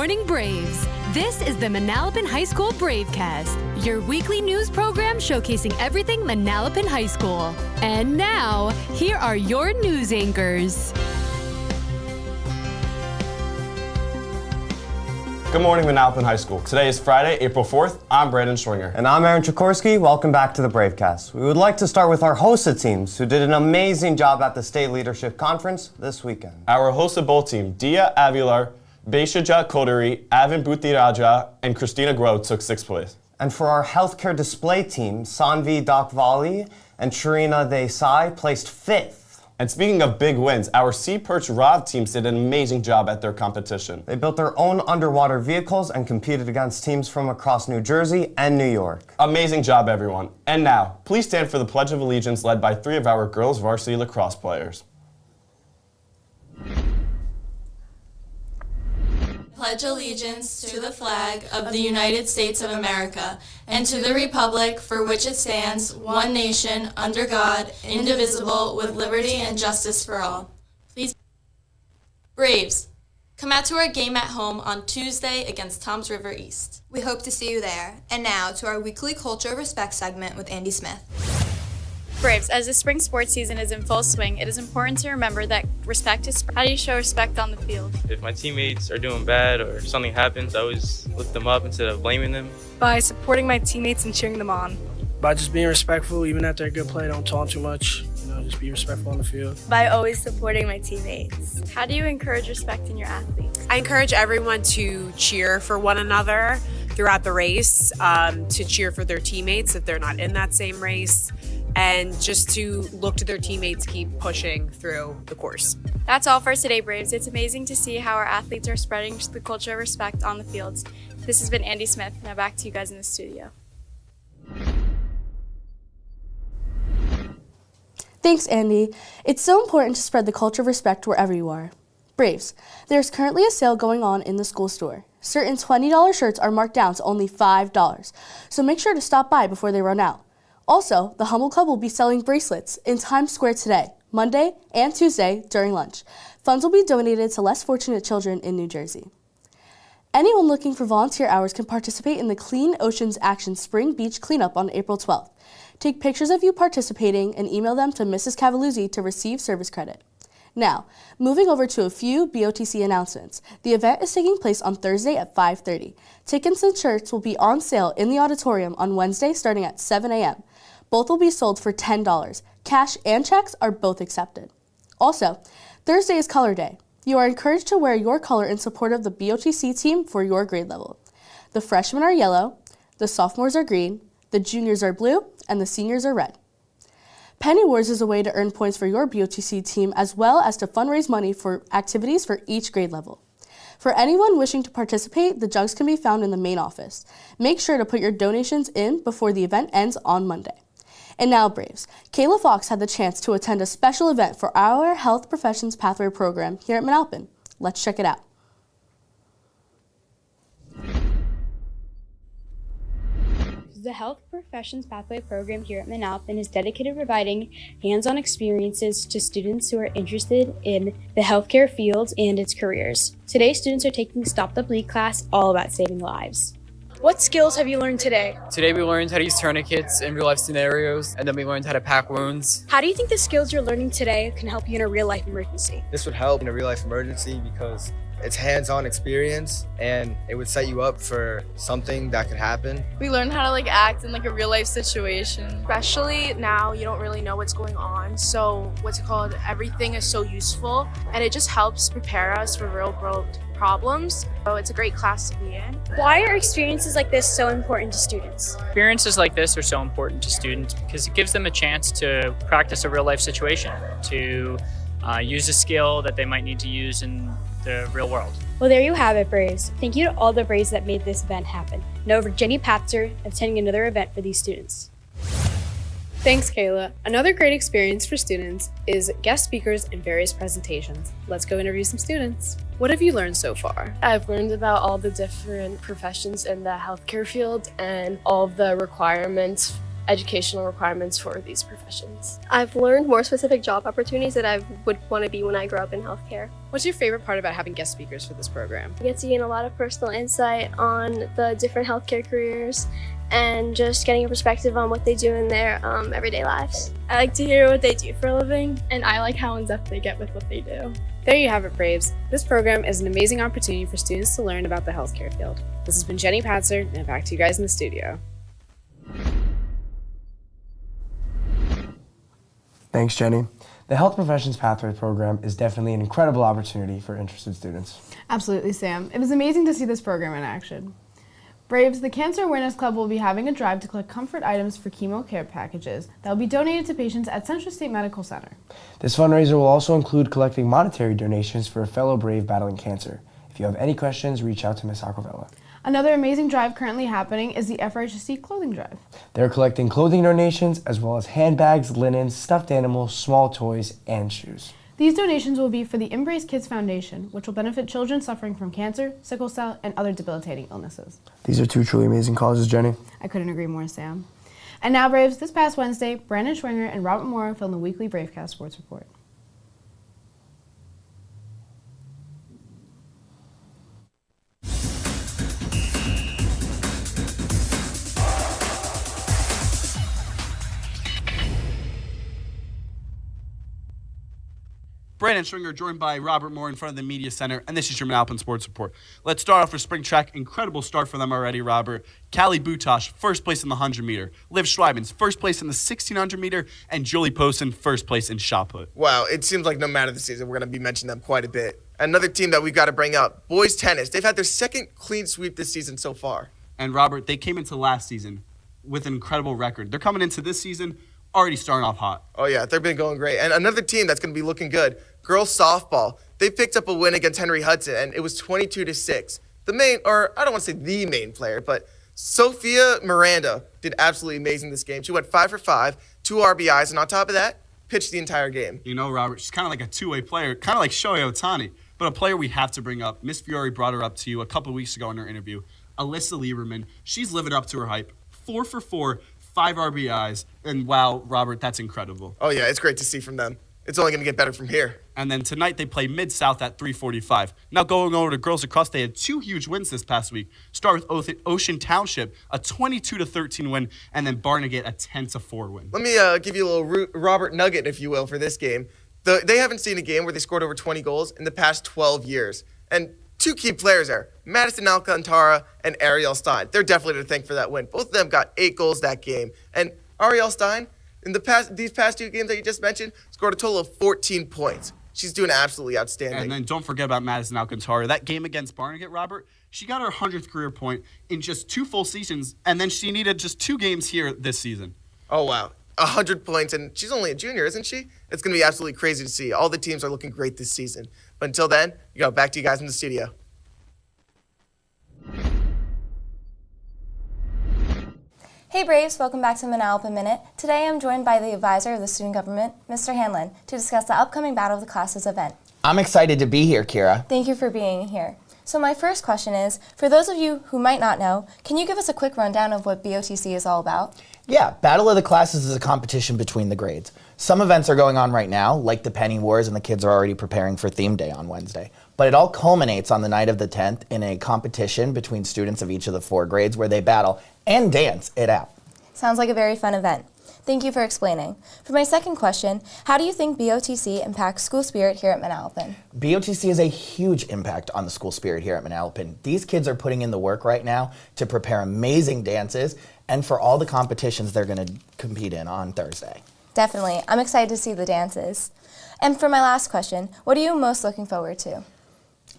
morning, Braves. This is the Manalapan High School Bravecast, your weekly news program showcasing everything Manalapan High School. And now, here are your news anchors. Good morning, Manalapan High School. Today is Friday, April 4th. I'm Brandon Schwinger. And I'm Aaron Chikorsky. Welcome back to the Bravecast. We would like to start with our HOSA teams, who did an amazing job at the State Leadership Conference this weekend. Our HOSA Bowl team, Dia Avilar, Beshaja Kodari, Avin Butiraja, and Christina Groh took 6th place. And for our healthcare display team, Sanvi Dakvali and Sharina Desai placed 5th. And speaking of big wins, our Sea Perch Rav teams did an amazing job at their competition. They built their own underwater vehicles and competed against teams from across New Jersey and New York. Amazing job, everyone. And now, please stand for the Pledge of Allegiance led by 3 of our girls varsity lacrosse players. Pledge allegiance to the flag of the United States of America and to the republic for which it stands, one nation, under God, indivisible, with liberty and justice for all. Please. Braves, come out to our game at home on Tuesday against Toms River East. We hope to see you there. And now to our weekly Culture of Respect segment with Andy Smith. Braves, as the spring sports season is in full swing, it is important to remember that respect is. How do you show respect on the field? If my teammates are doing bad or something happens, I always lift them up instead of blaming them. By supporting my teammates and cheering them on. By just being respectful, even after a good play, don't talk too much. Just be respectful on the field. By always supporting my teammates. How do you encourage respect in your athletes? I encourage everyone to cheer for one another throughout the race, to cheer for their teammates if they're not in that same race, and just to look to their teammates keep pushing through the course. That's all for today, Braves. It's amazing to see how our athletes are spreading the culture of respect on the fields. This has been Andy Smith. Now back to you guys in the studio. Thanks, Andy. It's so important to spread the culture of respect wherever you are. Braves, there's currently a sale going on in the school store. Certain $20 shirts are marked down to only $5, so make sure to stop by before they run out. Also, the Humble Club will be selling bracelets in Times Square today, Monday and Tuesday during lunch. Funds will be donated to less fortunate children in New Jersey. Anyone looking for volunteer hours can participate in the Clean Oceans Action Spring Beach Cleanup on April 12th. Take pictures of you participating and email them to Mrs. Cavaluzzi to receive service credit. Now, moving over to a few BOTC announcements. The event is taking place on Thursday at 5:30. Tickets and shirts will be on sale in the auditorium on Wednesday starting at 7 a.m. Both will be sold for $10. Cash and checks are both accepted. Also, Thursday is Color Day. You are encouraged to wear your color in support of the BOTC team for your grade level. The freshmen are yellow, the sophomores are green, the juniors are blue, and the seniors are red. Penny Wars is a way to earn points for your BOTC team as well as to fundraise money for activities for each grade level. For anyone wishing to participate, the jugs can be found in the main office. Make sure to put your donations in before the event ends on Monday. And now, Braves, Kayla Fox had the chance to attend a special event for our Health Professions Pathway program here at Manalapan. Let's check it out. The Health Professions Pathway program here at Manalapan is dedicated to providing hands-on experiences to students who are interested in the healthcare field and its careers. Today, students are taking Stop the Bleed class all about saving lives. What skills have you learned today? Today we learned how to use tourniquets in real-life scenarios, and then we learned how to pack wounds. How do you think the skills you're learning today can help you in a real-life emergency? This would help in a real-life emergency because it's hands-on experience and it would set you up for something that could happen. We learned how to act in a real-life situation. Especially now you don't really know what's going on, so everything is so useful and it just helps prepare us for real-world problems. So it's a great class to be in. Why are experiences like this so important to students? Experiences like this are so important to students because it gives them a chance to practice a real-life situation, to use a skill that they might need to use in the real world. Well, there you have it, Braves. Thank you to all the Braves that made this event happen. Now over to Jenny Patzer attending another event for these students. Thanks, Kayla. Another great experience for students is guest speakers and various presentations. Let's go interview some students. What have you learned so far? I've learned about all the different professions in the healthcare field and all of the requirements educational requirements for these professions. I've learned more specific job opportunities that I would want to be when I grow up in healthcare. What's your favorite part about having guest speakers for this program? I get to gain a lot of personal insight on the different healthcare careers and just getting a perspective on what they do in their everyday lives. I like to hear what they do for a living, and I like how in-depth they get with what they do. There you have it, Braves. This program is an amazing opportunity for students to learn about the healthcare field. This has been Jenny Patzer, and back to you guys in the studio. Thanks, Jenny. The Health Professions Pathway program is definitely an incredible opportunity for interested students. Absolutely, Sam. It was amazing to see this program in action. Braves, the Cancer Awareness Club will be having a drive to collect comfort items for chemo care packages that will be donated to patients at Central State Medical Center. This fundraiser will also include collecting monetary donations for a fellow Brave battling cancer. If you have any questions, reach out to Ms. Acravella. Another amazing drive currently happening is the FRHC Clothing Drive. They're collecting clothing donations as well as handbags, linens, stuffed animals, small toys, and shoes. These donations will be for the Embrace Kids Foundation, which will benefit children suffering from cancer, sickle cell, and other debilitating illnesses. These are two truly amazing causes, Jenny. I couldn't agree more, Sam. And now, Braves, this past Wednesday, Brandon Schwinger and Robert Moore filmed the weekly Bravecast Sports Report. Brandon Stringer joined by Robert Moore in front of the Media Center, and this is your Manalapan Sports Report. Let's start off with spring track. Incredible start for them already, Robert. Callie Butosh, first place in the 100-meter. Liv Schreibens, first place in the 1,600-meter. And Julie Posen, first place in shot put. Wow, it seems like no matter the season, we're going to be mentioning them quite a bit. Another team that we've got to bring up, boys tennis. They've had their second clean sweep this season so far. And Robert, they came into last season with an incredible record. They're coming into this season already starting off hot. Oh, yeah, they've been going great. And another team that's going to be looking good, girls softball. They picked up a win against Henry Hudson, and it was 22-6. The main, or I don't want to say the main player, but Sophia Miranda did absolutely amazing this game. She went 5 for 5, 2 RBIs, and on top of that, pitched the entire game. You know, Robert, she's kind of like a two-way player, kind of like Shohei Ohtani, but a player we have to bring up. Miss Fiore brought her up to you a couple weeks ago in her interview. Alyssa Lieberman, she's living up to her hype. 4 for 4, 5 RBIs, and wow, Robert, that's incredible. Oh, yeah, it's great to see from them. It's only going to get better from here. And then tonight they play Mid-South at 3:45. Now going over to girls lacrosse, they had 2 huge wins this past week. Start with Ocean Township, a 22-13 win, and then Barnegat, a 10-4 win. Let me give you a little Robert nugget, if you will, for this game. They haven't seen a game where they scored over 20 goals in the past 12 years. And 2 key players there, Madison Alcantara and Ariel Stein. They're definitely to thank for that win. Both of them got 8 goals that game. And Ariel Stein, in these past 2 games that you just mentioned, scored a total of 14 points. She's doing absolutely outstanding. And then don't forget about Madison Alcantara. That game against Barnegat, Robert, she got her 100th career point in just 2 full seasons, and then she needed just 2 games here this season. Oh, wow. 100 points, and she's only a junior, isn't she? It's going to be absolutely crazy to see. All the teams are looking great this season. But until then, back to you guys in the studio. Hey Braves, welcome back to Manalapan Minute. Today I'm joined by the advisor of the student government, Mr. Hanlon, to discuss the upcoming Battle of the Classes event. I'm excited to be here, Kira. Thank you for being here. So my first question is, for those of you who might not know, can you give us a quick rundown of what BOTC is all about? Yeah, Battle of the Classes is a competition between the grades. Some events are going on right now, like the Penny Wars, and the kids are already preparing for Theme Day on Wednesday. But it all culminates on the night of the 10th in a competition between students of each of the 4 grades where they battle and dance it out. Sounds like a very fun event. Thank you for explaining. For my second question, how do you think BOTC impacts school spirit here at Manalapan? BOTC has a huge impact on the school spirit here at Manalapan. These kids are putting in the work right now to prepare amazing dances and for all the competitions they're going to compete in on Thursday. Definitely. I'm excited to see the dances. And for my last question, what are you most looking forward to?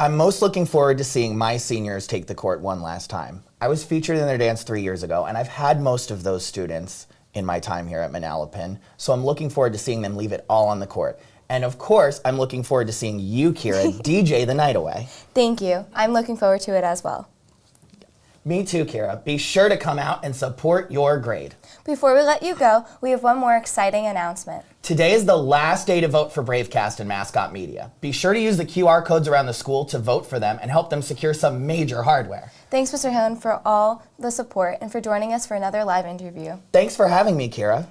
I'm most looking forward to seeing my seniors take the court one last time. I was featured in their dance 3 years ago, and I've had most of those students in my time here at Manalapan, so I'm looking forward to seeing them leave it all on the court. And of course, I'm looking forward to seeing you, Kira, DJ the night away. Thank you. I'm looking forward to it as well. Me too, Kira. Be sure to come out and support your grade. Before we let you go, we have one more exciting announcement. Today is the last day to vote for Bravecast and Mascot Media. Be sure to use the QR codes around the school to vote for them and help them secure some major hardware. Thanks, Mr. Hone, for all the support and for joining us for another live interview. Thanks for having me, Kira.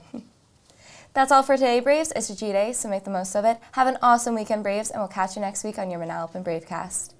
That's all for today, Braves. It's a G Day, so make the most of it. Have an awesome weekend, Braves, and we'll catch you next week on your Manalapan Bravecast.